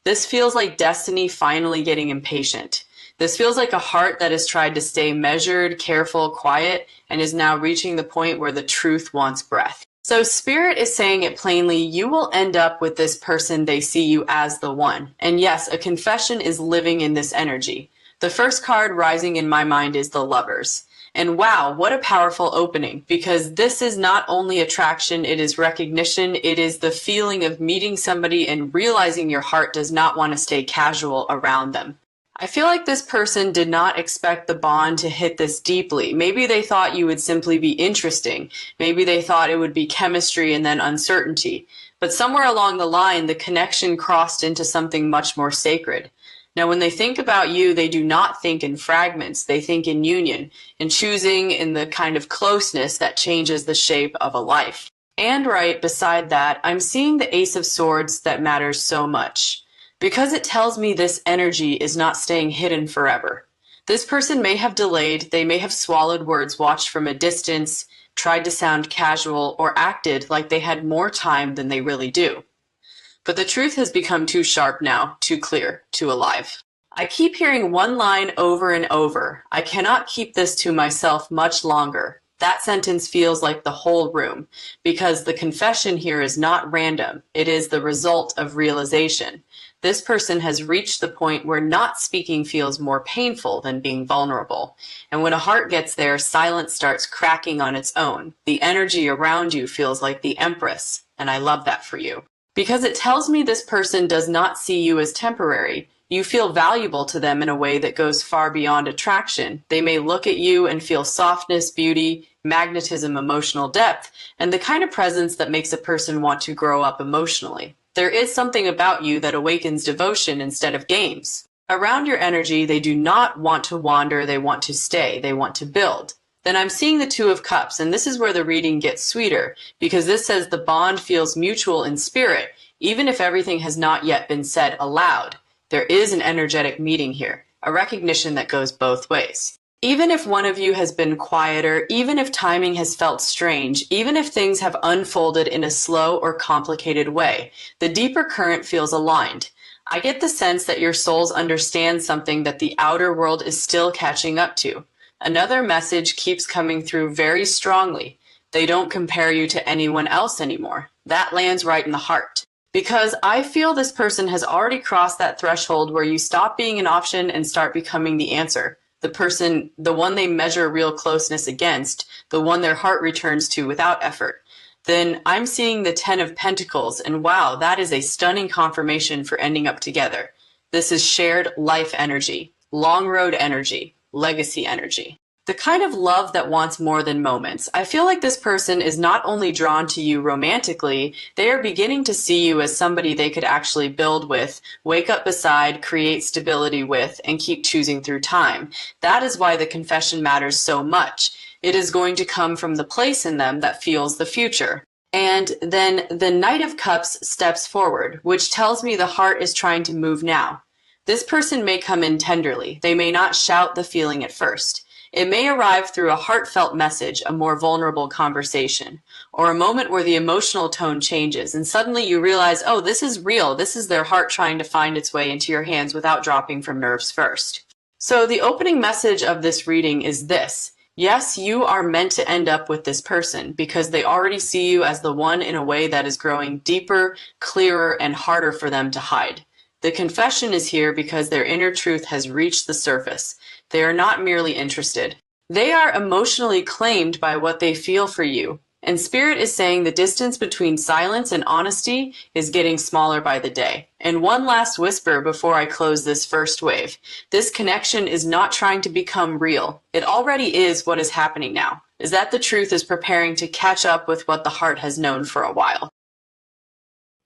This feels like destiny finally getting impatient. This feels like a heart that has tried to stay measured, careful, quiet, and is now reaching the point where the truth wants breath. So Spirit is saying it plainly, you will end up with this person. They see you as the one. And yes, a confession is living in this energy. The first card rising in my mind is the Lovers. And wow, what a powerful opening, because this is not only attraction, it is recognition, it is the feeling of meeting somebody and realizing your heart does not want to stay casual around them. I feel like this person did not expect the bond to hit this deeply. Maybe they thought you would simply be interesting. Maybe they thought it would be chemistry and then uncertainty. But somewhere along the line, the connection crossed into something much more sacred. Now, when they think about you, they do not think in fragments. They think in union, in choosing, in the kind of closeness that changes the shape of a life. And right beside that, I'm seeing the Ace of Swords that matters so much, because it tells me this energy is not staying hidden forever. This person may have delayed, they may have swallowed words, watched from a distance, tried to sound casual, or acted like they had more time than they really do. But the truth has become too sharp now, too clear, too alive. I keep hearing one line over and over. I cannot keep this to myself much longer. That sentence feels like the whole room, because the confession here is not random. It is the result of realization. This person has reached the point where not speaking feels more painful than being vulnerable. And when a heart gets there, silence starts cracking on its own. The energy around you feels like the Empress, and I love that for you. Because it tells me this person does not see you as temporary. You feel valuable to them in a way that goes far beyond attraction. They may look at you and feel softness, beauty, magnetism, emotional depth, and the kind of presence that makes a person want to grow up emotionally. There is something about you that awakens devotion instead of games. Around your energy, they do not want to wander, they want to stay, they want to build. Then I'm seeing the Two of Cups, and this is where the reading gets sweeter, because this says the bond feels mutual in spirit, even if everything has not yet been said aloud. There is an energetic meeting here, a recognition that goes both ways. Even if one of you has been quieter, even if timing has felt strange, even if things have unfolded in a slow or complicated way, the deeper current feels aligned. I get the sense that your souls understand something that the outer world is still catching up to. Another message keeps coming through very strongly. They don't compare you to anyone else anymore. That lands right in the heart. Because I feel this person has already crossed that threshold where you stop being an option and start becoming the answer. The person, the one they measure real closeness against, the one their heart returns to without effort. Then I'm seeing the Ten of Pentacles, and wow, that is a stunning confirmation for ending up together. This is shared life energy, long road energy, legacy energy. The kind of love that wants more than moments. I feel like this person is not only drawn to you romantically, they are beginning to see you as somebody they could actually build with, wake up beside, create stability with, and keep choosing through time. That is why the confession matters so much. It is going to come from the place in them that feels the future. And then the Knight of Cups steps forward, which tells me the heart is trying to move now. This person may come in tenderly. They may not shout the feeling at first. It may arrive through a heartfelt message, a more vulnerable conversation, or a moment where the emotional tone changes and suddenly you realize, oh, this is real. This is their heart trying to find its way into your hands without dropping from nerves first. So the opening message of this reading is this. Yes, you are meant to end up with this person because they already see you as the one in a way that is growing deeper, clearer, and harder for them to hide. The confession is here because their inner truth has reached the surface. They are not merely interested. They are emotionally claimed by what they feel for you. And Spirit is saying the distance between silence and honesty is getting smaller by the day. And one last whisper before I close this first wave. This connection is not trying to become real. It already is what is happening now. Is that the truth is preparing to catch up with what the heart has known for a while.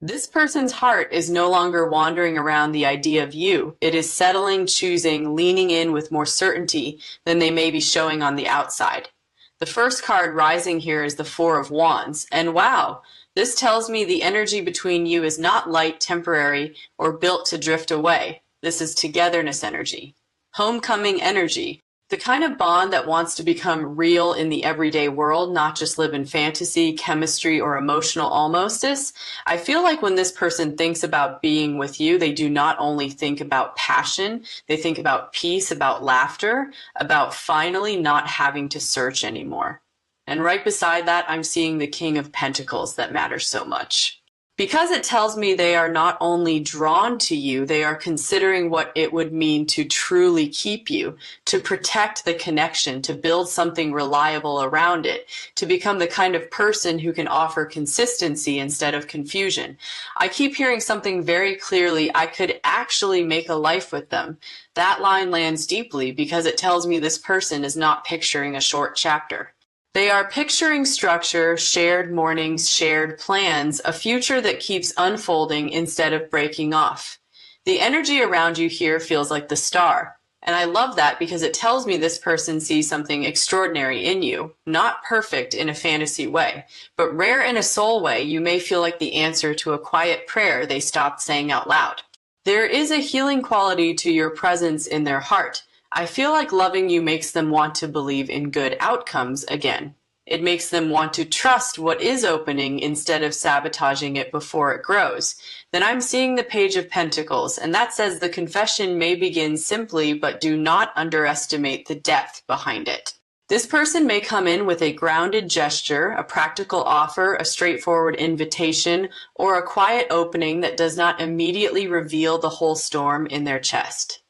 This person's heart is no longer wandering around the idea of you. It is settling, choosing, leaning in with more certainty than they may be showing on the outside. The first card rising here is the Four of Wands. And wow, this tells me the energy between you is not light, temporary, or built to drift away. This is togetherness energy, homecoming energy, The kind of bond that wants to become real in the everyday world, not just live in fantasy, chemistry, or emotional almostness. I feel like when this person thinks about being with you, they do not only think about passion, they think about peace, about laughter, about finally not having to search anymore. And right beside that, I'm seeing the King of Pentacles that matters so much. Because it tells me they are not only drawn to you, they are considering what it would mean to truly keep you, to protect the connection, to build something reliable around it, to become the kind of person who can offer consistency instead of confusion. I keep hearing something very clearly: I could actually make a life with them. That line lands deeply because it tells me this person is not picturing a short chapter. They are picturing structure, shared mornings, shared plans, a future that keeps unfolding instead of breaking off. The energy around you here feels like the star, and I love that because it tells me this person sees something extraordinary in you, not perfect in a fantasy way, but rare in a soul way. You may feel like the answer to a quiet prayer they stopped saying out loud. There is a healing quality to your presence in their heart. I feel like loving you makes them want to believe in good outcomes again. It makes them want to trust what is opening instead of sabotaging it before it grows. Then I'm seeing the Page of Pentacles, and that says the confession may begin simply, but do not underestimate the depth behind it. This person may come in with a grounded gesture, a practical offer, a straightforward invitation, or a quiet opening that does not immediately reveal the whole storm in their chest.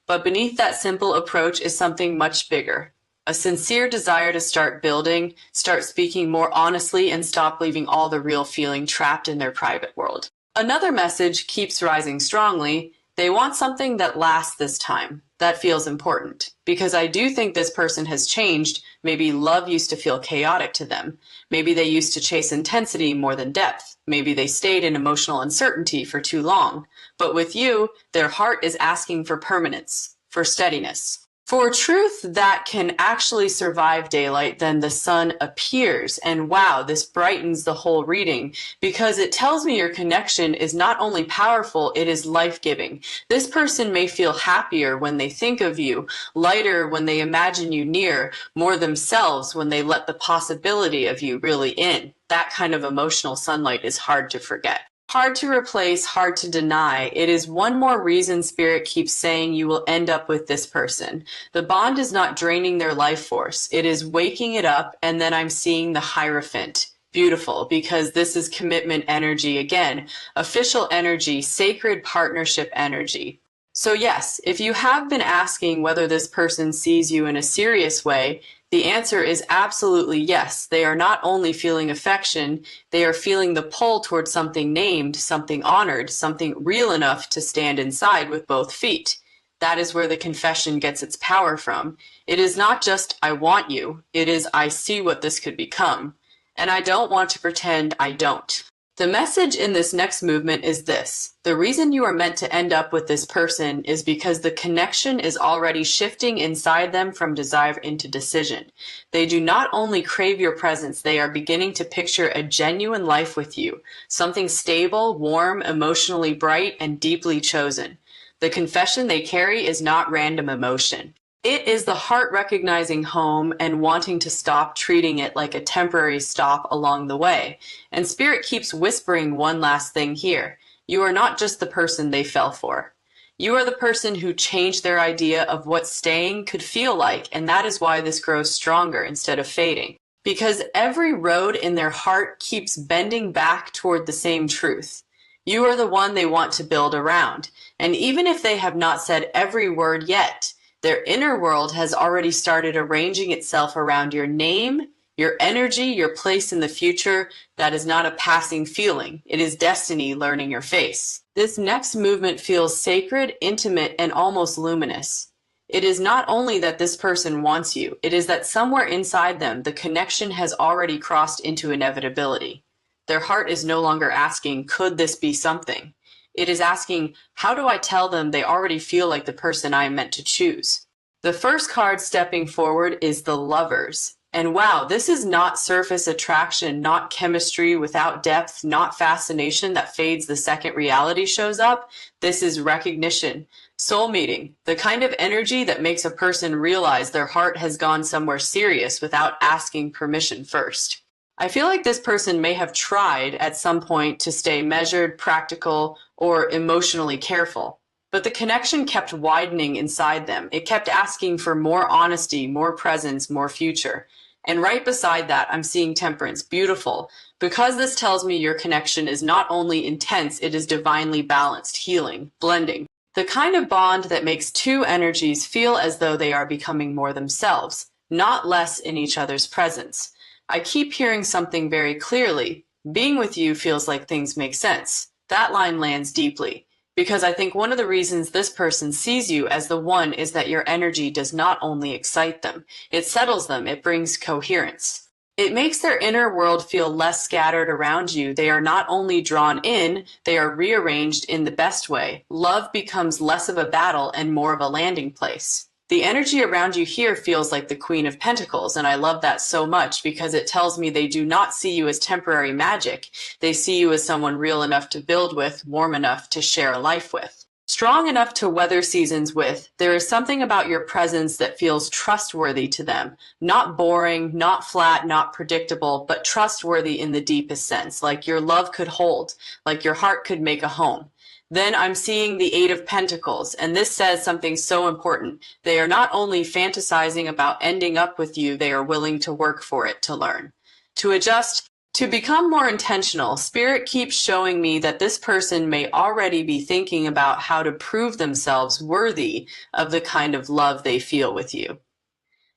But beneath that simple approach is something much bigger. A sincere desire to start building, start speaking more honestly, and stop leaving all the real feeling trapped in their private world. Another message keeps rising strongly. They want something that lasts this time. That feels important, because I do think this person has changed. Maybe love used to feel chaotic to them. Maybe they used to chase intensity more than depth. Maybe they stayed in emotional uncertainty for too long. But with you, their heart is asking for permanence, for steadiness. For truth that can actually survive daylight, then the sun appears. And wow, this brightens the whole reading because it tells me your connection is not only powerful, it is life-giving. This person may feel happier when they think of you, lighter when they imagine you near, more themselves when they let the possibility of you really in. That kind of emotional sunlight is hard to forget. Hard to replace, hard to deny. It is one more reason Spirit keeps saying you will end up with this person. The bond is not draining their life force. It is waking it up, and then I'm seeing the Hierophant. Beautiful, because this is commitment energy again. Official energy, sacred partnership energy. So yes, if you have been asking whether this person sees you in a serious way, the answer is absolutely yes. They are not only feeling affection, they are feeling the pull towards something named, something honored, something real enough to stand inside with both feet. That is where the confession gets its power from. It is not just, I want you. It is, I see what this could become. And I don't want to pretend I don't. The message in this next movement is this: the reason you are meant to end up with this person is because the connection is already shifting inside them from desire into decision. They do not only crave your presence, they are beginning to picture a genuine life with you, something stable, warm, emotionally bright, and deeply chosen. The confession they carry is not random emotion. It is the heart recognizing home and wanting to stop treating it like a temporary stop along the way. And Spirit keeps whispering one last thing here. You are not just the person they fell for. You are the person who changed their idea of what staying could feel like, and that is why this grows stronger instead of fading. Because every road in their heart keeps bending back toward the same truth. You are the one they want to build around. And even if they have not said every word yet, their inner world has already started arranging itself around your name, your energy, your place in the future. That is not a passing feeling. It is destiny learning your face. This next movement feels sacred, intimate, and almost luminous. It is not only that this person wants you, it is that somewhere inside them, the connection has already crossed into inevitability. Their heart is no longer asking, could this be something? It is asking, how do I tell them they already feel like the person I am meant to choose? The first card stepping forward is the Lovers. And wow, this is not surface attraction, not chemistry without depth, not fascination that fades the second reality shows up. This is recognition, soul meeting, the kind of energy that makes a person realize their heart has gone somewhere serious without asking permission first. I feel like this person may have tried at some point to stay measured, practical, or emotionally careful. But the connection kept widening inside them. It kept asking for more honesty, more presence, more future. And right beside that, I'm seeing temperance, beautiful, because this tells me your connection is not only intense, it is divinely balanced, healing, blending. The kind of bond that makes two energies feel as though they are becoming more themselves, not less in each other's presence. I keep hearing something very clearly. Being with you feels like things make sense. That line lands deeply. Because I think one of the reasons this person sees you as the one is that your energy does not only excite them, it settles them, it brings coherence. It makes their inner world feel less scattered around you. They are not only drawn in, they are rearranged in the best way. Love becomes less of a battle and more of a landing place. The energy around you here feels like the Queen of Pentacles, and I love that so much because it tells me they do not see you as temporary magic. They see you as someone real enough to build with, warm enough to share a life with, strong enough to weather seasons with. There is something about your presence that feels trustworthy to them. Not boring, not flat, not predictable, but trustworthy in the deepest sense, like your love could hold, like your heart could make a home. Then I'm seeing the Eight of Pentacles, and this says something so important. They are not only fantasizing about ending up with you, they are willing to work for it, to learn, to adjust, to become more intentional. Spirit keeps showing me that this person may already be thinking about how to prove themselves worthy of the kind of love they feel with you.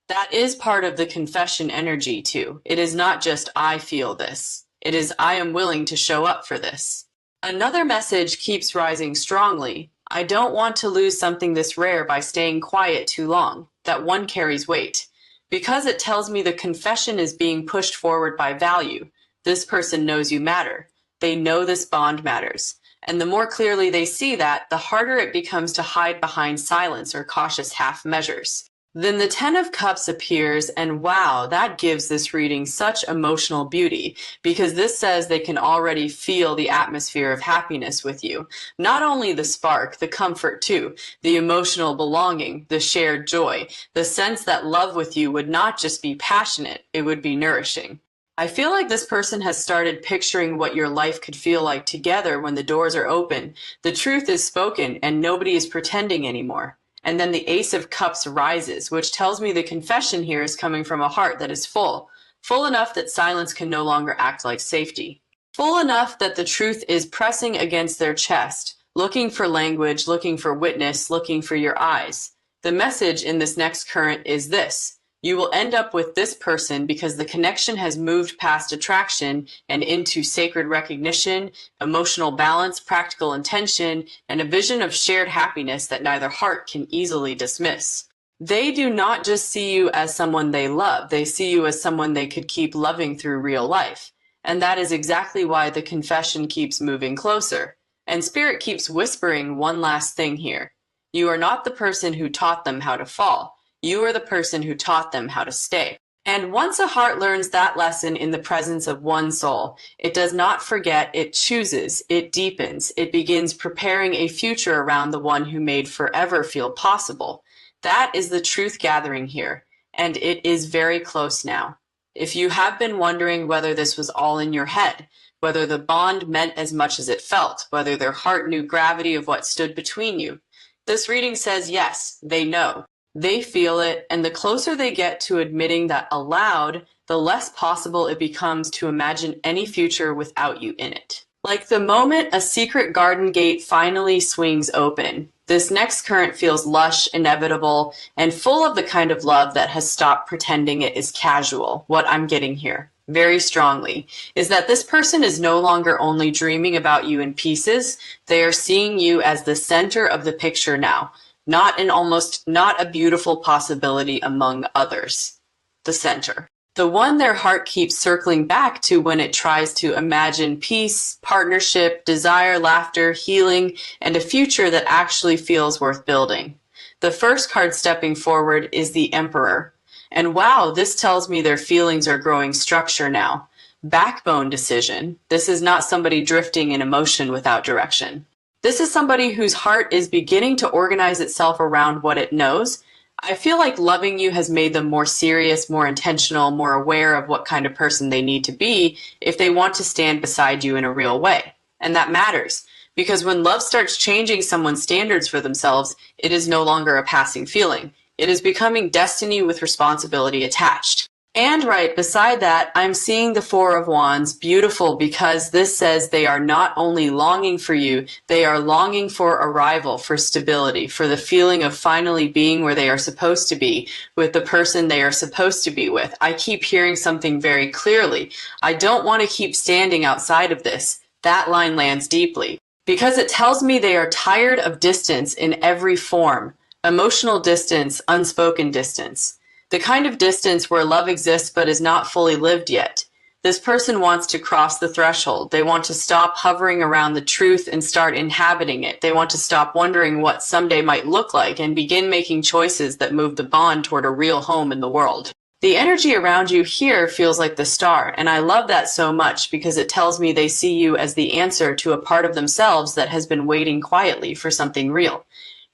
That is part of the confession energy too. It is not just I feel this. It is I am willing to show up for this. Another message keeps rising strongly. I don't want to lose something this rare by staying quiet too long. That one carries weight. Because it tells me the confession is being pushed forward by value. This person knows you matter. They know this bond matters. And the more clearly they see that, the harder it becomes to hide behind silence or cautious half measures. Then the Ten of Cups appears, and wow, that gives this reading such emotional beauty, because this says they can already feel the atmosphere of happiness with you. Not only the spark, the comfort too, the emotional belonging, the shared joy, the sense that love with you would not just be passionate, it would be nourishing. I feel like this person has started picturing what your life could feel like together when the doors are open. The truth is spoken, and nobody is pretending anymore. And then the Ace of Cups rises, which tells me the confession here is coming from a heart that is full. Full enough that silence can no longer act like safety. Full enough that the truth is pressing against their chest, looking for language, looking for witness, looking for your eyes. The message in this next current is this. You will end up with this person because the connection has moved past attraction and into sacred recognition, emotional balance, practical intention, and a vision of shared happiness that neither heart can easily dismiss. They do not just see you as someone they love, they see you as someone they could keep loving through real life. And that is exactly why the confession keeps moving closer. And Spirit keeps whispering one last thing here. You are not the person who taught them how to fall. You are the person who taught them how to stay. And once a heart learns that lesson in the presence of one soul, it does not forget, it chooses, it deepens, it begins preparing a future around the one who made forever feel possible. That is the truth gathering here, and it is very close now. If you have been wondering whether this was all in your head, whether the bond meant as much as it felt, whether their heart knew gravity of what stood between you, this reading says yes, they know. They feel it, and the closer they get to admitting that aloud, the less possible it becomes to imagine any future without you in it. Like the moment a secret garden gate finally swings open, this next current feels lush, inevitable, and full of the kind of love that has stopped pretending it is casual. What I'm getting here, very strongly, is that this person is no longer only dreaming about you in pieces, they are seeing you as the center of the picture now. Not a beautiful possibility among others. The center. The one their heart keeps circling back to when it tries to imagine peace, partnership, desire, laughter, healing, and a future that actually feels worth building. The first card stepping forward is the Emperor. And wow, this tells me their feelings are growing structure now. Backbone decision. This is not somebody drifting in emotion without direction. This is somebody whose heart is beginning to organize itself around what it knows. I feel like loving you has made them more serious, more intentional, more aware of what kind of person they need to be if they want to stand beside you in a real way. And that matters, because when love starts changing someone's standards for themselves, it is no longer a passing feeling. It is becoming destiny with responsibility attached. And right beside that, I'm seeing the Four of Wands, beautiful, because this says they are not only longing for you, they are longing for arrival, for stability, for the feeling of finally being where they are supposed to be, with the person they are supposed to be with. I keep hearing something very clearly. I don't want to keep standing outside of this. That line lands deeply, because it tells me they are tired of distance in every form. Emotional distance, unspoken distance. The kind of distance where love exists but is not fully lived yet. This person wants to cross the threshold. They want to stop hovering around the truth and start inhabiting it. They want to stop wondering what someday might look like and begin making choices that move the bond toward a real home in the world. The energy around you here feels like the star, and I love that so much because it tells me they see you as the answer to a part of themselves that has been waiting quietly for something real.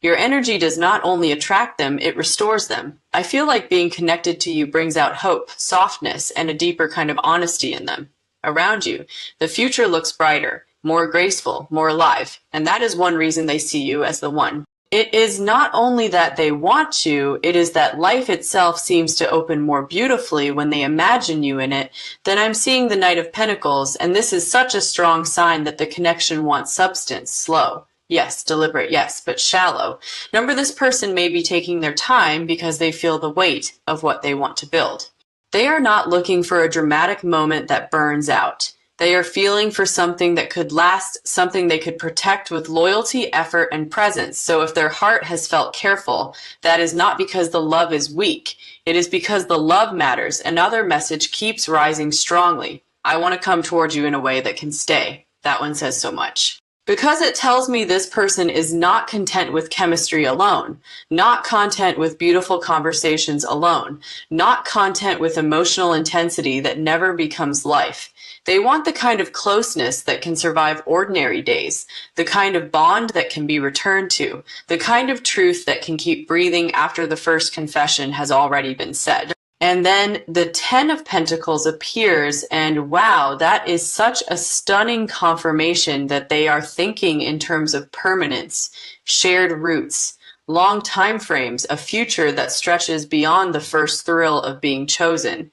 Your energy does not only attract them, it restores them. I feel like being connected to you brings out hope, softness, and a deeper kind of honesty in them. Around you, the future looks brighter, more graceful, more alive, and that is one reason they see you as the one. It is not only that they want you, it is that life itself seems to open more beautifully when they imagine you in it. Then I'm seeing the Knight of Pentacles, and this is such a strong sign that the connection wants substance, slow. Yes, deliberate, yes, but shallow. Remember, this person may be taking their time because they feel the weight of what they want to build. They are not looking for a dramatic moment that burns out. They are feeling for something that could last, something they could protect with loyalty, effort, and presence. So if their heart has felt careful, that is not because the love is weak. It is because the love matters. Another message keeps rising strongly. I want to come towards you in a way that can stay. That one says so much. Because it tells me this person is not content with chemistry alone, not content with beautiful conversations alone, not content with emotional intensity that never becomes life. They want the kind of closeness that can survive ordinary days, the kind of bond that can be returned to, the kind of truth that can keep breathing after the first confession has already been said. And then the Ten of Pentacles appears, and wow, that is such a stunning confirmation that they are thinking in terms of permanence, shared roots, long time frames, a future that stretches beyond the first thrill of being chosen.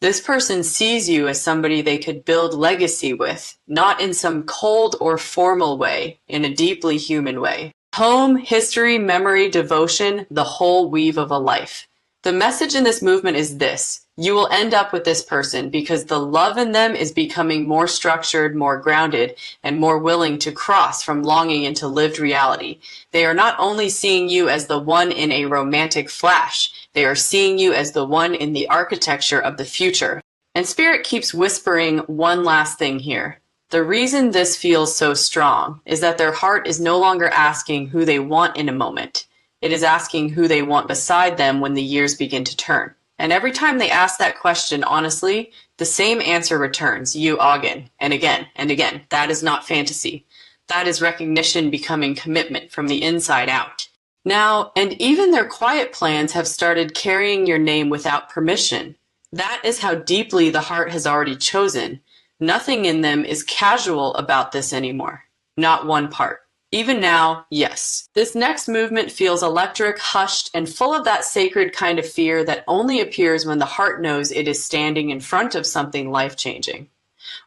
This person sees you as somebody they could build legacy with, not in some cold or formal way, in a deeply human way. Home, history, memory, devotion, the whole weave of a life. The message in this movement is this: you will end up with this person because the love in them is becoming more structured, more grounded, and more willing to cross from longing into lived reality. They are not only seeing you as the one in a romantic flash, they are seeing you as the one in the architecture of the future. And Spirit keeps whispering one last thing here. The reason this feels so strong is that their heart is no longer asking who they want in a moment. It is asking who they want beside them when the years begin to turn. And every time they ask that question honestly, the same answer returns, you again and again and again. That is not fantasy. That is recognition becoming commitment from the inside out. Now, and even their quiet plans have started carrying your name without permission. That is how deeply the heart has already chosen. Nothing in them is casual about this anymore. Not one part. Even now, yes. This next movement feels electric, hushed, and full of that sacred kind of fear that only appears when the heart knows it is standing in front of something life-changing.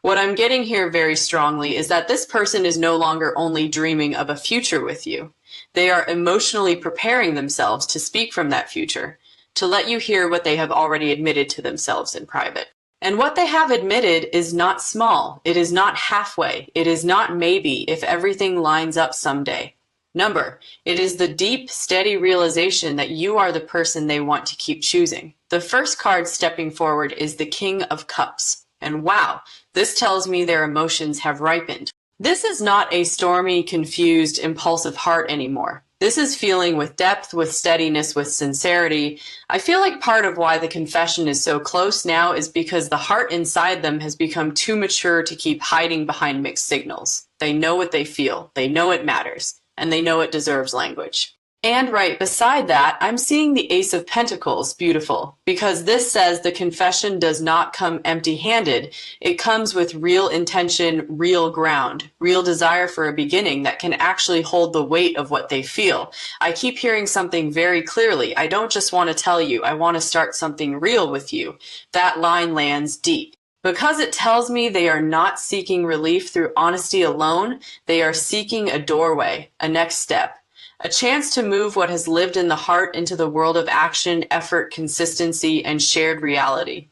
What I'm getting here very strongly is that this person is no longer only dreaming of a future with you. They are emotionally preparing themselves to speak from that future, to let you hear what they have already admitted to themselves in private. And what they have admitted is not small. It is not halfway. It is not maybe if everything lines up someday. Number, it is the deep, steady realization that you are the person they want to keep choosing. The first card stepping forward is the King of Cups. And wow, this tells me their emotions have ripened. This is not a stormy, confused, impulsive heart anymore. This is feeling with depth, with steadiness, with sincerity. I feel like part of why the confession is so close now is because the heart inside them has become too mature to keep hiding behind mixed signals. They know what they feel, they know it matters, and they know it deserves language. And right beside that, I'm seeing the Ace of Pentacles, beautiful, because this says the confession does not come empty-handed. It comes with real intention, real ground, real desire for a beginning that can actually hold the weight of what they feel. I keep hearing something very clearly. I don't just want to tell you, I want to start something real with you. That line lands deep. Because it tells me they are not seeking relief through honesty alone, they are seeking a doorway, a next step. A chance to move what has lived in the heart into the world of action, effort, consistency, and shared reality.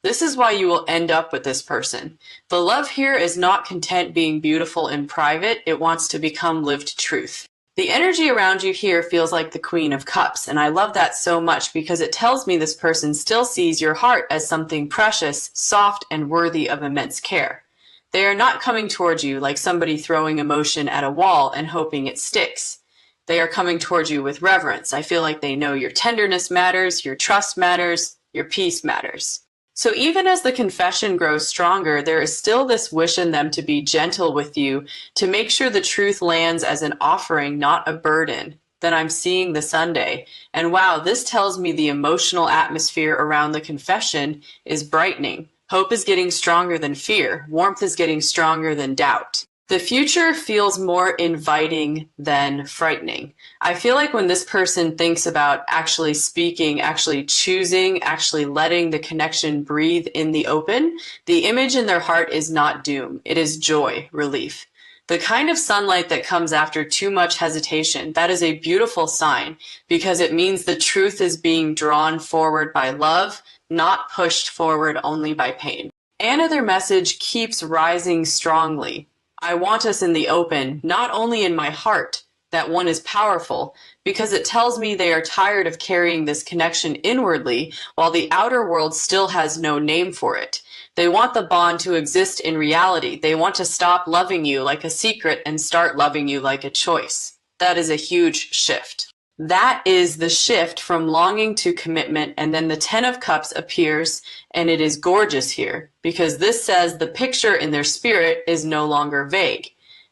This is why you will end up with this person. The love here is not content being beautiful in private, it wants to become lived truth. The energy around you here feels like the Queen of Cups, and I love that so much because it tells me this person still sees your heart as something precious, soft, and worthy of immense care. They are not coming towards you like somebody throwing emotion at a wall and hoping it sticks. They are coming towards you with reverence. I feel like they know your tenderness matters, your trust matters, your peace matters. So even as the confession grows stronger, there is still this wish in them to be gentle with you, to make sure the truth lands as an offering, not a burden. Then I'm seeing the Sunday. And wow, this tells me the emotional atmosphere around the confession is brightening. Hope is getting stronger than fear. Warmth is getting stronger than doubt. The future feels more inviting than frightening. I feel like when this person thinks about actually speaking, actually choosing, actually letting the connection breathe in the open, the image in their heart is not doom. It is joy, relief. The kind of sunlight that comes after too much hesitation, that is a beautiful sign because it means the truth is being drawn forward by love, not pushed forward only by pain. Another message keeps rising strongly. I want us in the open, not only in my heart. That one is powerful because it tells me they are tired of carrying this connection inwardly while the outer world still has no name for it. They want the bond to exist in reality. They want to stop loving you like a secret and start loving you like a choice. That is a huge shift. That is the shift from longing to commitment, and then the Ten of Cups appears, and it is gorgeous here, because this says the picture in their spirit is no longer vague.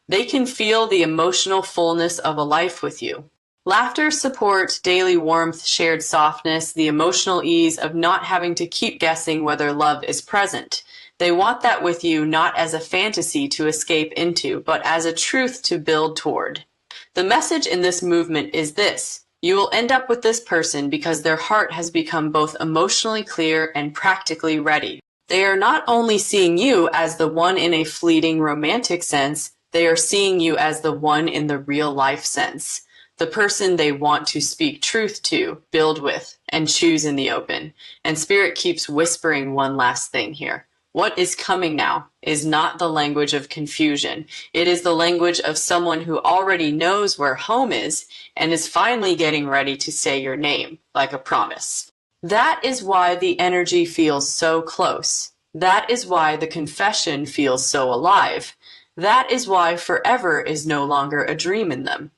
They can feel the emotional fullness of a life with you. Laughter, support, daily warmth, shared softness, the emotional ease of not having to keep guessing whether love is present. They want that with you not as a fantasy to escape into, but as a truth to build toward. The message in this movement is this: you will end up with this person because their heart has become both emotionally clear and practically ready. They are not only seeing you as the one in a fleeting romantic sense, they are seeing you as the one in the real life sense. The person they want to speak truth to, build with, and choose in the open. And Spirit keeps whispering one last thing here. What is coming now is not the language of confusion. It is the language of someone who already knows where home is and is finally getting ready to say your name, like a promise. That is why the energy feels so close. That is why the confession feels so alive. That is why forever is no longer a dream in them,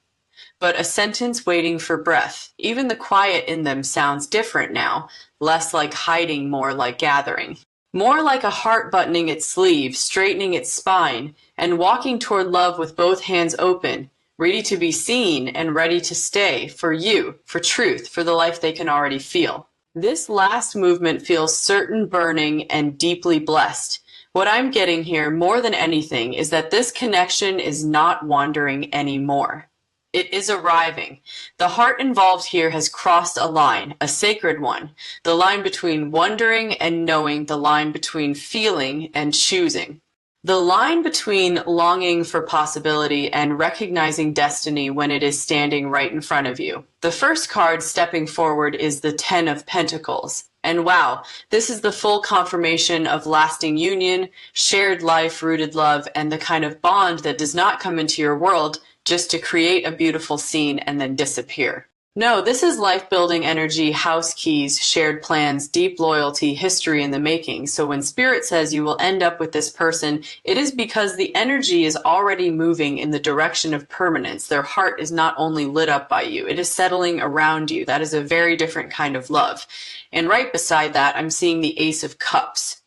but a sentence waiting for breath. Even the quiet in them sounds different now, less like hiding, more like gathering. More like a heart buttoning its sleeve, straightening its spine, and walking toward love with both hands open, ready to be seen and ready to stay for you, for truth, for the life they can already feel. This last movement feels certain, burning, and deeply blessed. What I'm getting here more than anything is that this connection is not wandering anymore. It is arriving. The heart involved here has crossed a line, a sacred one, the line between wondering and knowing, the line between feeling and choosing, the line between longing for possibility and recognizing destiny when it is standing right in front of you. The first card stepping forward is the Ten of Pentacles. And wow, this is the full confirmation of lasting union, shared life, rooted love, and the kind of bond that does not come into your world just to create a beautiful scene and then disappear. No, this is life-building energy, house keys, shared plans, deep loyalty, history in the making. So when Spirit says you will end up with this person, it is because the energy is already moving in the direction of permanence. Their heart is not only lit up by you, it is settling around you. That is a very different kind of love. And right beside that, I'm seeing the Ace of Cups.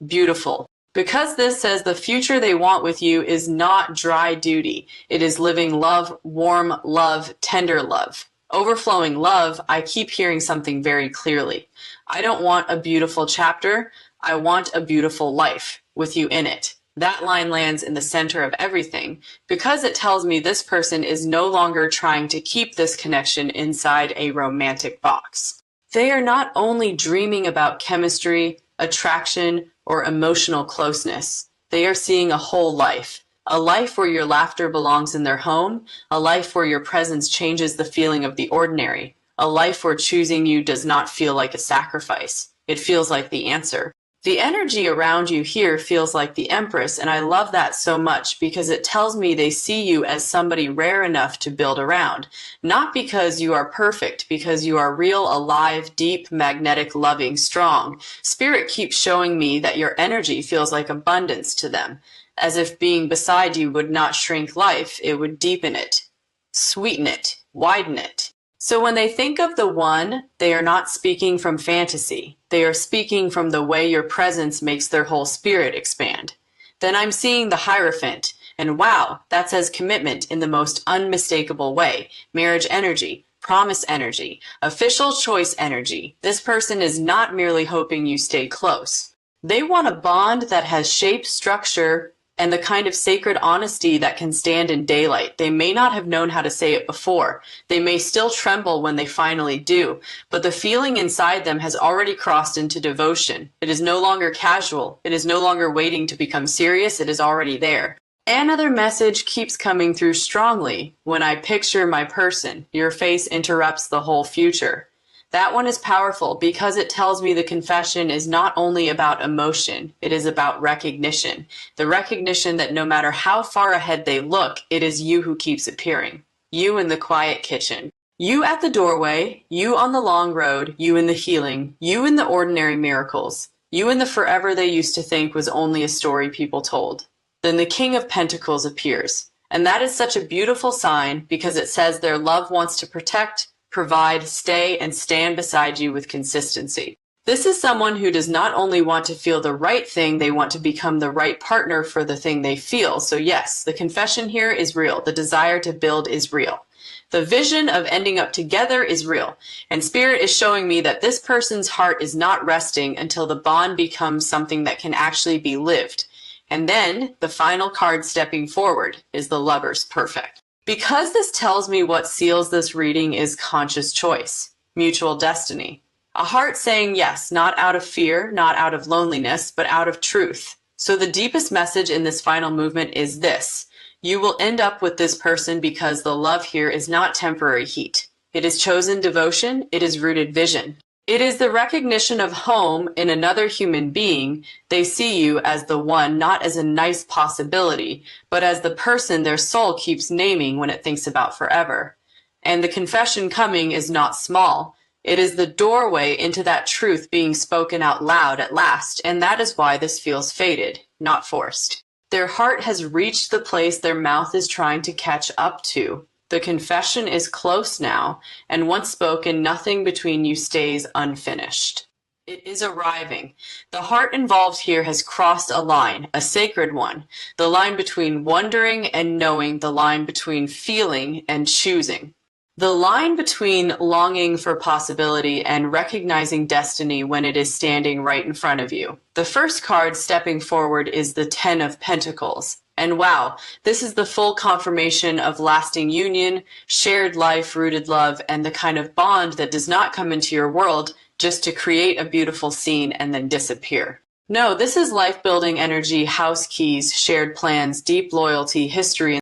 Beautiful. Because this says the future they want with you is not dry duty. It is living love, warm love, tender love. Overflowing love, I keep hearing something very clearly. I don't want a beautiful chapter. I want a beautiful life with you in it. That line lands in the center of everything because it tells me this person is no longer trying to keep this connection inside a romantic box. They are not only dreaming about chemistry, attraction, or emotional closeness. They are seeing a whole life. A life where your laughter belongs in their home, a life where your presence changes the feeling of the ordinary, a life where choosing you does not feel like a sacrifice. It feels like the answer. The energy around you here feels like the Empress, and I love that so much because it tells me they see you as somebody rare enough to build around. Not because you are perfect, because you are real, alive, deep, magnetic, loving, strong. Spirit keeps showing me that your energy feels like abundance to them. As if being beside you would not shrink life, it would deepen it, sweeten it, widen it. So when they think of the one, they are not speaking from fantasy. They are speaking from the way your presence makes their whole spirit expand. Then I'm seeing the Hierophant, and wow, that says commitment in the most unmistakable way. Marriage energy, promise energy, official choice energy. This person is not merely hoping you stay close. They want a bond that has shape, structure, and the kind of sacred honesty that can stand in daylight. They may not have known how to say it before. They may still tremble when they finally do, but the feeling inside them has already crossed into devotion. It is no longer casual. It is no longer waiting to become serious. It is already there. Another message keeps coming through strongly. When I picture my person, your face interrupts the whole future. That one is powerful because it tells me the confession is not only about emotion, it is about recognition. The recognition that no matter how far ahead they look, it is you who keeps appearing. You in the quiet kitchen. You at the doorway, you on the long road, you in the healing, you in the ordinary miracles, you in the forever they used to think was only a story people told. Then the King of Pentacles appears. And that is such a beautiful sign because it says their love wants to protect, provide, stay, and stand beside you with consistency. This is someone who does not only want to feel the right thing, they want to become the right partner for the thing they feel. So yes, the confession here is real. The desire to build is real. The vision of ending up together is real. And Spirit is showing me that this person's heart is not resting until the bond becomes something that can actually be lived. And then the final card stepping forward is the Lover's Perfect. Because this tells me what seals this reading is conscious choice, mutual destiny. A heart saying yes, not out of fear, not out of loneliness, but out of truth. So the deepest message in this final movement is this. You will end up with this person because the love here is not temporary heat. It is chosen devotion, it is rooted vision. It is the recognition of home in another human being. They see you as the one, not as a nice possibility, but as the person their soul keeps naming when it thinks about forever. And the confession coming is not small. It is the doorway into that truth being spoken out loud at last, and that is why this feels fated, not forced. Their heart has reached the place their mouth is trying to catch up to. The confession is close now, and once spoken, nothing between you stays unfinished. It is arriving. The heart involved here has crossed a line, a sacred one, the line between wondering and knowing, the line between feeling and choosing. The line between longing for possibility and recognizing destiny when it is standing right in front of you. The first card stepping forward is the Ten of Pentacles. And wow, this is the full confirmation of lasting union, shared life, rooted love, and the kind of bond that does not come into your world just to create a beautiful scene and then disappear. No, this is life-building energy, house keys, shared plans, deep loyalty, history,